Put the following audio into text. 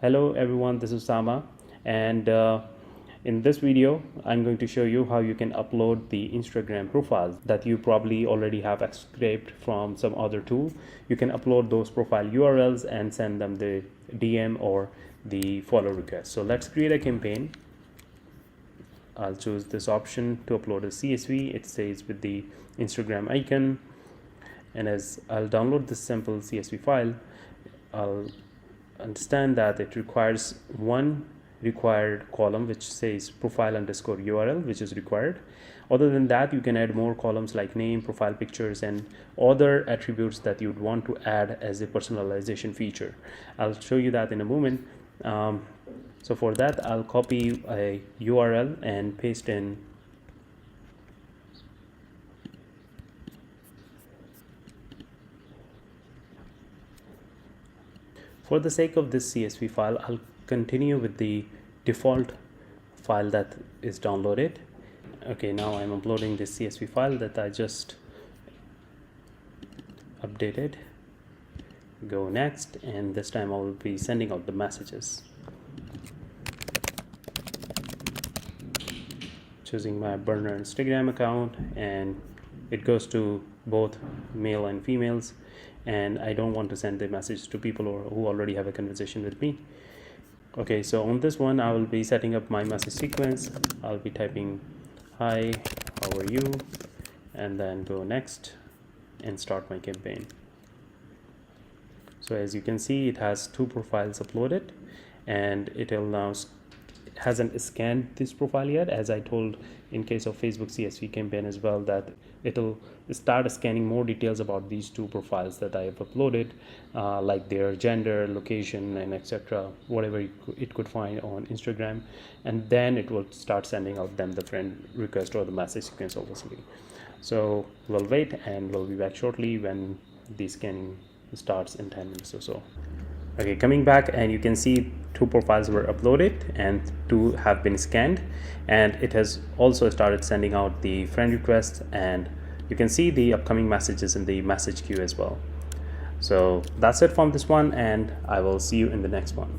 Hello everyone, this is Sama, and in this video I'm going to show you how you can upload the Instagram profiles that you probably already have scraped from some other tool. You can upload those profile URLs and send them the DM or the follow request. So let's create a campaign. I'll choose this option to upload a CSV. It says with the Instagram icon, and as I'll download this simple CSV file, I'll understand that it requires one required column which says profile underscore URL, which is required. Other than that, you can add more columns like name, profile pictures, and other attributes that you'd want to add as a personalization feature. I'll show you that in a moment. So for that, I'll copy a URL and paste in For the sake of this CSV file, I'll continue with the default file that is downloaded. Okay, now I'm uploading this CSV file that I just updated. Go next, and this time I will be sending out the messages. Choosing my burner Instagram account, and it goes to both male and females, and I don't want to send the message to people who already have a conversation with me. Okay, so on this one I will be setting up my message sequence. I'll be typing hi, how are you, and then go next and start my campaign. So as you can see, it has two profiles uploaded, and it hasn't scanned this profile yet, as I told in case of Facebook CSV campaign as well, that it'll start scanning more details about these two profiles that I have uploaded, like their gender, location, and etc., whatever it could find on Instagram, and then it will start sending out them the friend request or the message sequence, obviously. So we'll wait, and we'll be back shortly when the scanning starts in 10 minutes or so. Okay, coming back, and you can see two profiles were uploaded and two have been scanned, and it has also started sending out the friend requests, and you can see the upcoming messages in the message queue as well. So that's it from this one, and I will see you in the next one.